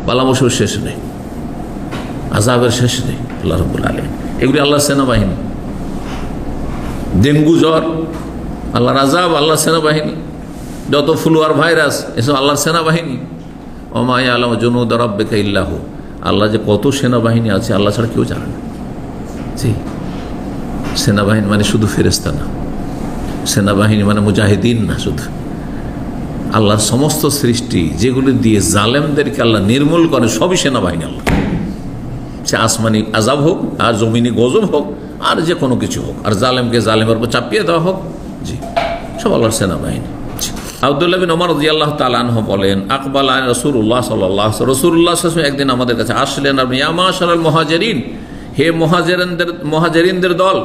বালামসুর শেষ নেই, আযাবের শেষ নেই। আল্লাহ রাব্বুল আলামিন এগুলি আল্লাহর সেনাবাহিনী। ডেঙ্গু জ্বর আল্লাহর আযাব, আল্লাহর সেনাবাহিনী। যত ফ্লু আর ভাইরাস এসব আল্লাহর সেনাবাহিনী। ওমা ইয়ালামু জুনুদা রাব্বিকা ইল্লা হু, আল্লাহ যে কত সেনাবাহিনী আছে আল্লাহ ছাড়া কেউ জানে না। জি, সেনাবাহিনী মানে শুধু ফেরেশতা না, সেনাবাহিনী মানে মুজাহিদিন না শুধু। আল্লাহর সমস্ত সৃষ্টি যেগুলি দিয়ে জালেমদেরকে আল্লাহ নির্মূল করে সবই সেনাবাহিনী আল্লাহ। সে আসমানি আযাব হোক আর জমিনি গজব হোক আর যে কোনো কিছু হোক, আর জালেমকে জালেমের উপর চাপিয়ে দেওয়া হোক, জি, সব আল্লাহর সেনাবাহিনী। আব্দুল্লাহ বিন ওমর রাদিয়াল্লাহু তাআলা আনহু বলেন, আকবাল রাসূলুল্লাহ সাল্লাল্লাহু আলাইহি ওয়াসাল্লাম, রাসূলুল্লাহ সাল্লাল্লাহু আলাইহি ওয়াসাল্লাম একদিন আমাদের কাছে আসলেন। আর ইয়া মাশারাল মুহাজিরিন, হে মুহাজিরিনদের দল,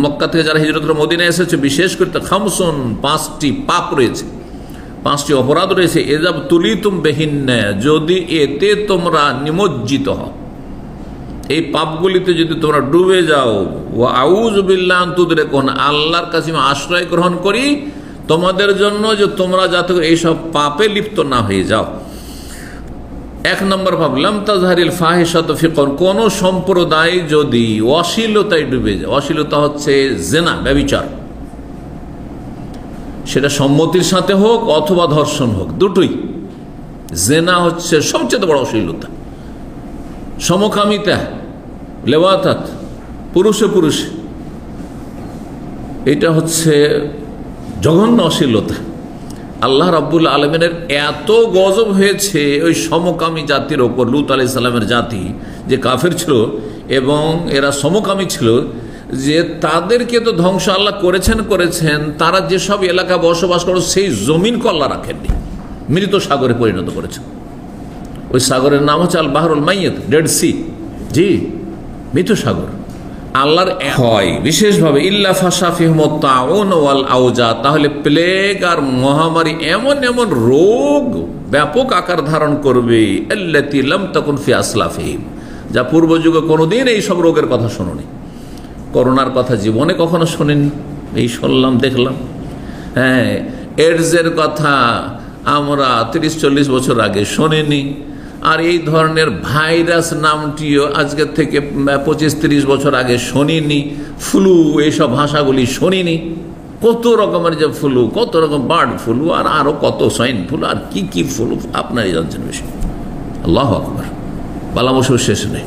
মক্কা থেকে যারা হিজরত করে মদিনায় এসেছে, বিশেষ করে খামসুন, 5টি পাপ রয়েছে, 5টি অপরাধ রয়েছে। এযাব তুলিতুম বিহিন্না, যদি এতে তোমরা নিমজ্জিত হও, এই পাপগুলিতে যদি তোমরা ডুবে যাও, ওয়া আউযু বিল্লাহি আন তুদরিকুন, আল্লাহর কাছে আমি আশ্রয় গ্রহণ করি তোমাদের জন্য যে তোমরা যাতে এইসব পাপে লিপ্ত না হয়ে যাও। 1 নম্বর পাপ, লাম তাজহারিল ফাহিশাতু ফি কওম, কোন সম্প্রদায় যদি অশ্লীলতায় ডুবে যায়, অশ্লীলতা হচ্ছে জিনা, ব্যভিচার, সেটা সম্মতির সাথে হোক অথবা ধর্ষণ হোক, দুটোই। জিনা হচ্ছে সবচেয়ে বড় অশ্লীলতা, সমকামিতা, লেওয়াতাত, পুরুষে পুরুষে, এটা হচ্ছে জঘন্য অশ্লীলতা। আল্লাহ রাব্বুল আলামিনের এত গজব হয়েছে ওই সমকামী জাতির ওপর, লূত আলাইহিস সালামের জাতি যে কাফের ছিল এবং এরা সমকামী ছিল, যে তাদেরকে তো ধ্বংস আল্লাহ করেছেন। তারা যেসব এলাকা বসবাস করে সেই জমিনকে আল্লাহ রাখেননি, মৃত সাগরে পরিণত করেছেন। ওই সাগরের নাম হচ্ছে আল বাহরুল মাইয়িত, ডেড সি। জি, মৃত সাগর। আল্লাহর হয় বিশেষভাবে ইল্লা ফাশা ফিহিমুত তাউন ওয়াল আওজা, তাহলে প্লেগ আর মহামারী এমন এমন রোগ ব্যাপক আকার ধারণ করবে, আল্লাতী লাম তাকুন ফি আসলাফিহিম, যা পূর্ব যুগে কোনোদিন এই সব রোগের কথা শোনোনি। করোনার কথা জীবনে কখনো শোনেনি, এই শুনলাম দেখলাম। হ্যাঁ, এডসের কথা আমরা 30-40 বছর আগে শোনেনি। আর এই ধরনের ভাইরাস নামটিও আজকে থেকে 25-30 বছর আগে শুনিনি। ফ্লু, এইসব ভাষাগুলি শুনিনি। কত রকমের যে ফ্লু, কত রকম বার্ড ফ্লু, আর আরো কত সোয়াইন ফ্লু, আর কি কি ফ্লু আপনারাই জানছেন বেশি। আল্লাহু আকবার, বালামসুর শেষ নেই,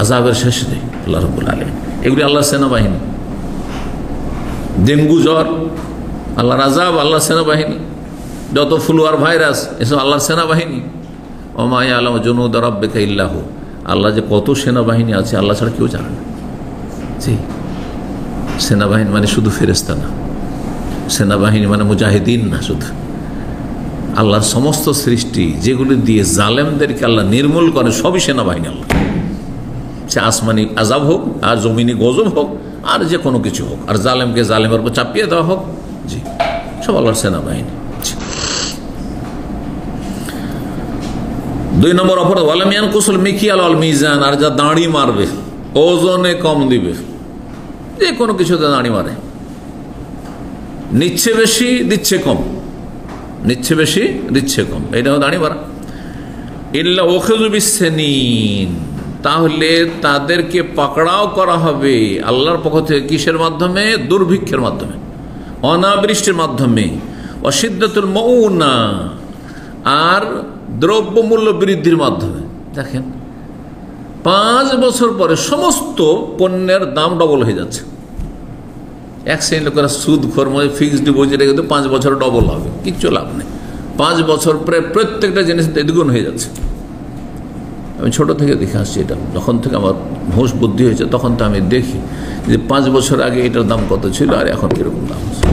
আযাবের শেষ নেই। আল্লাহ রাব্বুল আলামিন এগুলি আল্লাহর সেনাবাহিনী। ডেঙ্গু জ্বর আল্লাহর আযাব, আল্লাহর সেনাবাহিনী। যত ফ্লু আর ভাইরাস এসব আল্লাহর সেনাবাহিনী। ওমা ইয়ালামু জুনুদা রাব্বিকা ইল্লা হু, আল্লাহ যে কত সেনাবাহিনী আছে আল্লাহ ছাড়া কেউ জানে না। জি, সেনাবাহিনী মানে শুধু ফেরেশতা না, সেনাবাহিনী মানে মুজাহিদিন না শুধু। আল্লাহর সমস্ত সৃষ্টি যেগুলি দিয়ে জালেমদেরকে আল্লাহ নির্মূল করে সবই সেনাবাহিনী আল্লাহ। সে আসমানি আযাব হোক আর জমিনি গজব হোক আর যে কোনো কিছু হোক, আর জালেমকে জালেমের উপর চাপিয়ে দেওয়া হোক, জি, সব আল্লাহর সেনাবাহিনী। 2 নম্বর অপরাধ, ওয়ালাম ইয়ানকুসুল মিকিয়াল ওয়াল মিজান, আর যা দাঁড়ি মারবে, ওজনে কম দিবে, যে কোনো কিছুতে দাঁড়ি মারে, নিচ্ছে বেশি দিচ্ছে কম, নিচ্ছে বেশি দিচ্ছে কম, এটা দাঁড়ি মারা। ইল্লা ওয়াখিযু বিসসিনিন, তাহলে তাদেরকে পাকড়াও করা হবে আল্লাহর পক্ষ থেকে। কিসের মাধ্যমে? দুর্ভিক্ষের মাধ্যমে, অনাবৃষ্টির মাধ্যমে, অশিদ্দাতুল মাউনা, আর দ্রব্যমূল্য বৃদ্ধির মাধ্যমে। দেখেন 5 বছর পরে সমস্ত পণ্যের দাম ডবল হয়ে যাচ্ছে। 1 শ্রেণীর লোকেরা সুদ খরমে ফিক্সড ডিপোজিট রেখে 5 বছর ডবল হবে, কিচ্ছু লাভ নেই। 5 বছর পরে প্রত্যেকটা জিনিস দ্বিগুণ হয়ে যাচ্ছে। আমি ছোট থেকে দেখে আসছি এটা, যখন থেকে আমার হোশ বুদ্ধি হয়েছে তখন তো আমি দেখি যে 5 বছর আগে এটার দাম কত ছিল আর এখন কিরকম দাম আছে।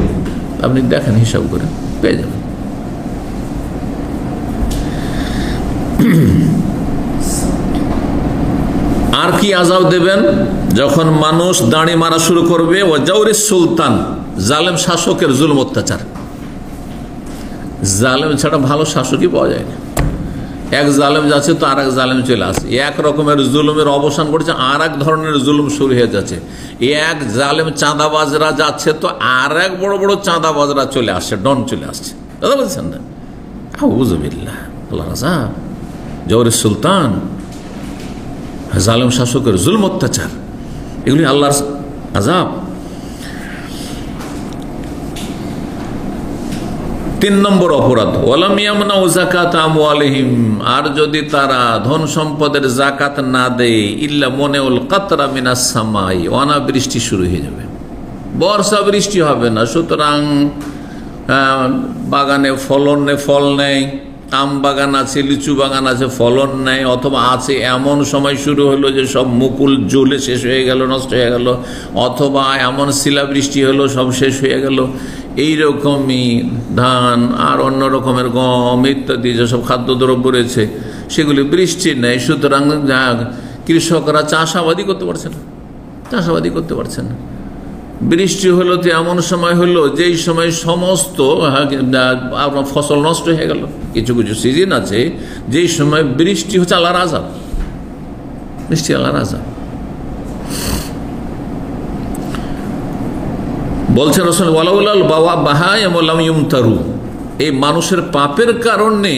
আপনি দেখেন, হিসাব করে পেয়ে যাবেন। আর কি আযাব দেবেন? যখন মানুষ দাড়ি মারা শুরু করবে, ও জাওরিস সুলতান, জালেম শাসকের জুলুম অত্যাচার। জালেম ছাড়া ভালো শাসকই পাওয়া যায় না। এক জালেম যাচ্ছে তো আর এক জালেম চলে আসে, এক রকমের জুলুমের অবসান ঘটছে, আর এক ধরনের জুলুম শুরু হয়ে যাচ্ছে। এক জালেম চাঁদাবাজরা যাচ্ছে তো আর এক বড় বড় চাঁদাবাজরা চলে আসছে, ডন চলে আসছে। দাদা বলছেন না, আউযুবিল্লাহ, আল্লাহ রাজা। জওরের সুলতান, জালেম শাসকের জুলম অত্যাচার, এগুলি আল্লাহর আযাব। 3 নম্বর অপরাধ, ওয়ালাম ইয়ামনাউ যাকাত আমওয়ালিহিম, আর যদি তারা ধন সম্পদের যাকাত না দেয়, ইল্লা মুনাউল কাতরা মিনাস সামাই, অনাবৃষ্টি শুরু হয়ে যাবে, বর্ষা বৃষ্টি হবে না। সুতরাং বাগানে ফল নেই, আম বাগান আছে, লিচু বাগান আছে, ফলন নেই, অথবা আছে এমন সময় শুরু হলো যে সব মুকুল জ্বলে শেষ হয়ে গেল, নষ্ট হয়ে গেল, অথবা এমন শিলাবৃষ্টি হলো সব শেষ হয়ে গেল। এইরকমই ধান আর অন্য রকমের গম ইত্যাদি যেসব খাদ্যদ্রব্য রয়েছে সেগুলি বৃষ্টি নেই, সুতরাং কৃষকরা চাষাবাদী করতে পারছে না। বৃষ্টি হলো তো এমন সময় হলো যেই সময় সমস্ত ফসল নষ্ট হয়ে গেল। কিছু কিছু সিজন আছে যেই সময় বৃষ্টি হচ্ছে আল্লাহর আযাব, বৃষ্টি আল্লাহর আযাব। বলছেন রাসূল ওয়ালাউলাল বাহাইম লাম ইউমতারু, এই মানুষের পাপের কারণে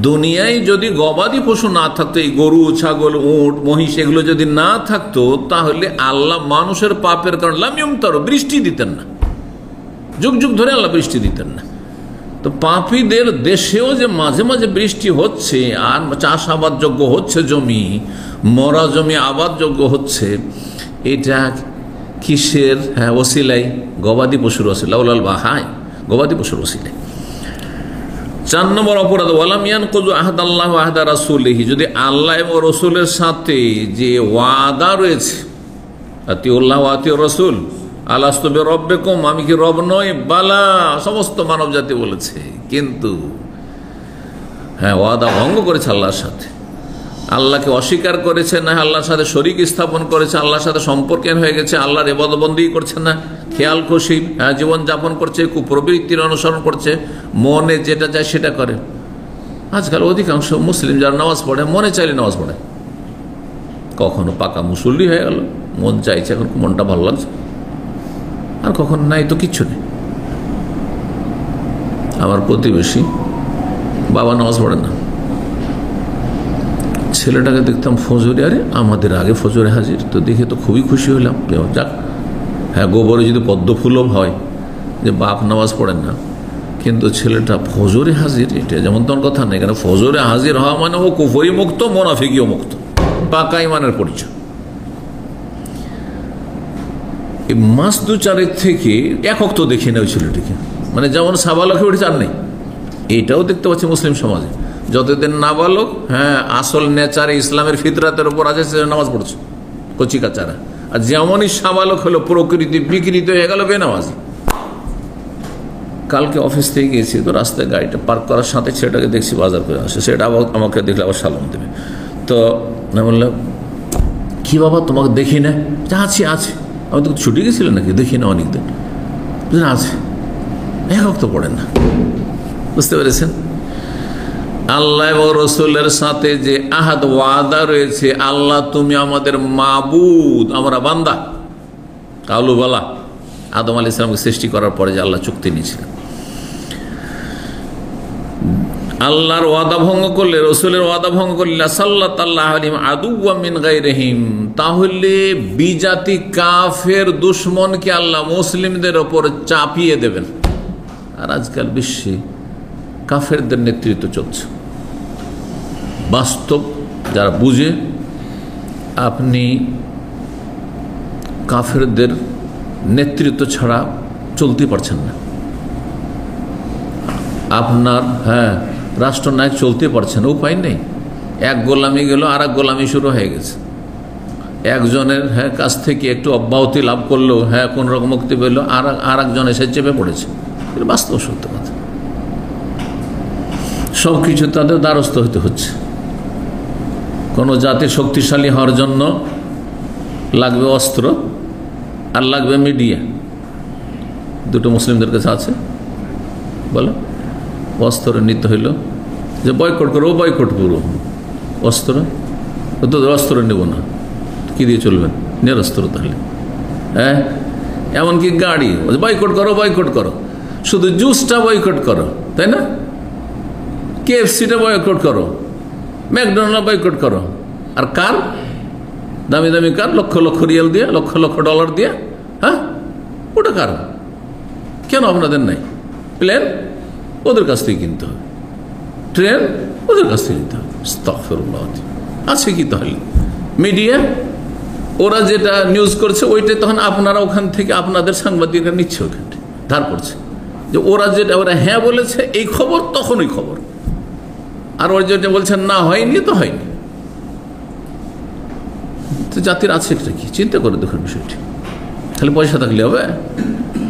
দুনিয়ায় যদি গবাদি পশু না থাকতো, এই গরু ছাগল উট মহিষ এগুলো যদি না থাকতো, তাহলে আল্লাহ মানুষের পাপের কারণে লাম ইউমতারু, বৃষ্টি দিতেন না, যুগ যুগ ধরে আল্লাহ বৃষ্টি দিতেন না। তো পাপীদের দেশেও যে মাঝে মাঝে বৃষ্টি হচ্ছে আর চাষাবাদ যোগ্য হচ্ছে, জমি মরা জমি আবাদ যোগ্য হচ্ছে, এটা কিসের ওসিলাই? গবাদি পশুর ওসিলা, ওলাল বাহাই, গবাদি পশুর ওসিলাই। 4 নম্বর অপরাধ, ওয়ালাম ইয়ানকুযু আহদাল্লাহি ওয়া আহদা রাসূলিহি, যদি আল্লাহ এবং রাসূলের সাথে যে ওয়াদা রয়েছে, আতিউল্লাহ ওয়া আতিউর রাসূল, আলাস্তু বিরাব্বিকুম, আমি কি রব নই? বালা, সমস্ত মানব জাতি বলেছে, কিন্তু ওয়াদা ভঙ্গ করেছে আল্লাহর সাথে, আল্লাহকে অস্বীকার করেছে, না আল্লাহর সাথে শরীক স্থাপন করেছে, আল্লাহর সাথে সম্পর্কের হয়ে গেছে, আল্লাহর ইবাদতবন্দি করছে না, খেয়াল খুশি জীবন যাপন করছে, কুপ্রবৃত্তির অনুসরণ করছে, মনে যেটা চায় সেটা করে। আজকাল অধিকাংশ মুসলিম যারা নামাজ পড়ে মনে চাইলে নামাজ পড়ে, কখনো পাকা মুসল্লি হয়ে গেল, মন চাইছে, এখন মনটা ভালো লাগছে, আর কখনো নাই তো কিচ্ছু নেই। আমার প্রতিবেশী বাবা নামাজ পড়ে না, ছেলেটাকে দেখতাম ফজরে, আরে আমাদের আগে ফজরে হাজির, তো দেখে তো খুবই খুশি হলাম। যাক, গোবরে যদি পদ্ম ফুলও হয় যে বাপ নামাজ পড়েন না, কিন্তু ছেলেটা ফজরে হাজির, এটা যেমন তোর কথা নেই, কারণ ফজরে হাজির হওয়া মানে ও কুফরি মুক্ত, মুনাফিকিও মুক্ত, পাকা ইমানের পরিচয়। এই মাস 2-4 থেকে একক তো দেখি না ওই ছেলেটিকে, মানে যেমন সাবালকে উঠে চার নেই, এইটাও দেখতে পাচ্ছি মুসলিম সমাজে। যতদিন নাবালক আসল নেচারে ইসলামের ফিতরাতের উপর আছে, সে নামাজ পড়ছে কচি কাচারা, আর যেমনই সাবালক হলো প্রকৃতি বিকৃত হয়ে গেল বেনামাজি। কালকে অফিস থেকে গেছি, তো রাস্তায় গাড়িটা পার্ক করার সাথে ছেলেটাকে দেখছি বাজার করে আসে, সেটা আবার আমাকে দেখলে আবার সালাম দেবে। তো আমি বললাম, কি বাবা তোমাকে দেখি না? আছি আছি। আমি তো ছুটি গেছিলেন নাকি? দেখি না অনেকদিন। আছে, একক তো পড়েন না। বুঝতে পেরেছেন? আল্লাহ এবং রসুলের সাথে যে আহাদ ওয়াদা রয়েছে, আল্লাহ তুমি আমাদের মাবুদ, আমরা বান্দা, কালু বলা আদম আলাইহিস সালামকে সৃষ্টি করার পরে যে আল্লাহ চুক্তি নিয়েছিলেন, আল্লাহর ওয়াদা ভঙ্গ করলে, রসুলের ওয়াদা ভঙ্গ করলে, সাল্লাল্লাহু আলাইহিম আদুওয়াম মিন গায়রিহিম, তাহলে বিজাতি কাফের দুশমনকে আল্লাহ মুসলিমদের ওপর চাপিয়ে দেবেন। আর আজকাল বিশ্বে কাফেরদের নেতৃত্ব চলছে। বাস্তব যারা বুঝে, আপনি কাফেরদের নেতৃত্ব ছাড়া চলতে পারছেন না, আপনার রাষ্ট্রনায়ক চলতে পারছেন, উপায় নেই। এক গোলামি গেল, আর এক গোলামি শুরু হয়ে গেছে। একজনের কাছ থেকে একটু অব্যাহতি লাভ করলো, কোন রকম মুক্তি পেল, আর একজন এসে চেপে পড়েছে। এটা বাস্তব সত্য কথা। সব কিছু তাদের দ্বারস্থ হতে হচ্ছে। কোনো জাতি শক্তিশালী হওয়ার জন্য লাগবে অস্ত্র আর লাগবে মিডিয়া। দুটো মুসলিমদের কাছে আছে, বলো। অস্ত্র নিতে হইল যে বয়কট করো, বয়কট করো, অস্ত্র তো অস্ত্র নেব না, কি দিয়ে চলবেন? নিরস্ত্র তাহলে। এমনকি গাড়ি বয়কট করো, বয়কট করো, শুধু জুসটা বয়কট করো, তাই না? KFCটা বয়কট করো, ম্যাকডোনাল্ড বয়কট করো। আর কার দামি দামি কার, লক্ষ লক্ষ রিয়াল দিয়ে, লক্ষ লক্ষ ডলার দিয়ে, হ্যাঁ ওটা কার? কেন আপনাদের নাই? প্লেন ওদের কাছ থেকে কিনতে হবে, ট্রেন ওদের কাছ থেকে কিনতে হবে। আস্তাগফিরুল্লাহ। আছে কি তাহলে মিডিয়া? ওরা যেটা নিউজ করছে ওইটা তখন আপনারা ওখান থেকে আপনাদের সাংবাদিকরা নিচ্ছে, ওখান থেকে ধার করছে যে ওরা যেটা ওরা হ্যাঁ বলেছে এই খবর, তখন ওই খবর। আর ওরা যেটা বলছেন না হয়নি, তো হয়নি। তো জাতির আছে এটা কি? চিন্তা করে দেখুন বিষয়টি। খালি পয়সা থাকলে হবে?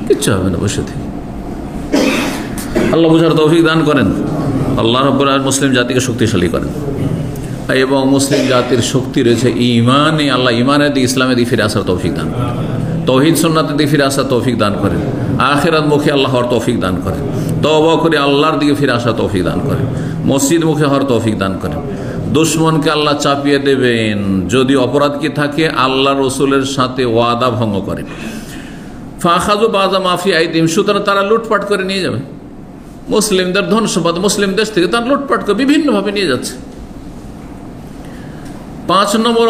কিচ্ছু হবে না পয়সা থেকে। আল্লাহ বুঝার তৌফিক দান করেন। আল্লাহ রাব্বুল আলামিন মুসলিম জাতিকে শক্তিশালী করেন এবং মুসলিম জাতির শক্তি রয়েছে ঈমানে। আল্লাহ ঈমানের দিকে, ইসলামের দিকে ফিরে আসার তৌফিক দান করেন, তাওহীদ সুন্নাতের দিকে ফিরে আসার তৌফিক দান করেন, আখিরাত মুখী আল্লাহ হওয়ার তৌফিক দান করেন, তওবা করে আল্লাহর দিকে ফিরে আসার তৌফিক দান করেন, মসজিদ মুখী হওয়ার তৌফিক দান করেন। দুশমনকে আল্লাহ চাপিয়ে দেবেন যদি অপরাধ কি থাকে আল্লাহ রসুলের সাথে ওয়াদা ভঙ্গ করেন। ফাখাযু বাযা মাফি আইদিহিম, সুতরাং তারা লুটপাট করে নিয়ে যাবে মুসলিমদের ধন সম্পদ। মুসলিম দেশ থেকে তারা লুটপাট করে বিভিন্নভাবে নিয়ে যাচ্ছে। 5 নম্বর,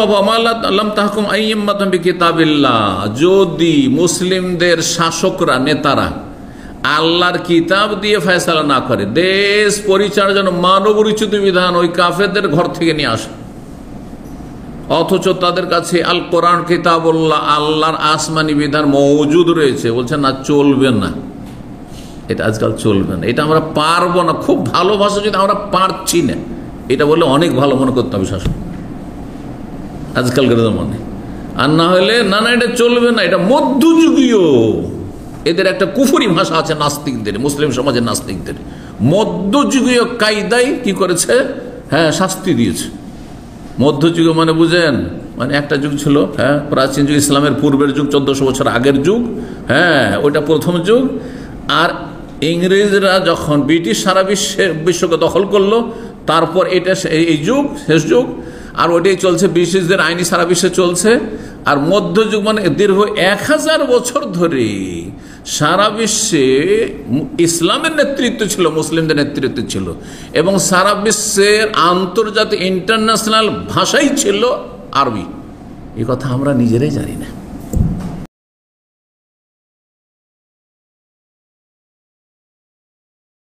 যদি মুসলিমদের শাসকরা, নেতারা আল্লাহর কিতাব দিয়ে ফয়সালা না করে, দেশ পরিচালনার জন্য মানব রচিত বিধান ওই কাফেরদের ঘর থেকে নিয়ে আসে, অথচ তাদের কাছে আল কোরআন কিতাবুল্লাহ, আল্লাহর আসমানি বিধান মওজুদ রয়েছে, বলছে না চলবে না, এটা আজকাল চলবে না, এটা আমরা পারবো না। খুব ভালো ভাষা যদি আমরা পারছি না, এটা বললে অনেক ভালো মনে করতে হবে শাসক আজকালকার জমানে। আর না হলে না না এটা চলবে না, এটা মধ্যযুগীয়। এদের একটা কুফরি ভাষা আছে নাস্তিকদের, মুসলিম সমাজের নাস্তিকদের। মধ্যযুগীয় কায়দায় কি করেছে? হ্যাঁ, শাস্তি দিয়েছে। মধ্যযুগ মানে বুঝেন, মানে একটা যুগ ছিল, হ্যাঁ প্রাচীন যুগ, ইসলামের পূর্বের যুগ, 1400 বছর আগের যুগ, হ্যাঁ ওইটা প্রথম যুগ। আর ইংরেজরা যখন ব্রিটিশ সারা বিশ্বকে দখল করলো, তারপর এটা এই যুগ, শেষ যুগ। আর ওইটাই চলছে, ব্রিটিশদের আইনি সারা বিশ্বে চলছে। আর মধ্যযুগ মানে দীর্ঘ 1000 বছর ধরে সারা বিশ্বে ইসলামের নেতৃত্ব ছিল, মুসলিমদের নেতৃত্ব ছিল, এবং সারা বিশ্বের আন্তর্জাতিক ইন্টারন্যাশনাল ভাষাই ছিল আরবি। এই কথা আমরা নিজেরাই জানি না।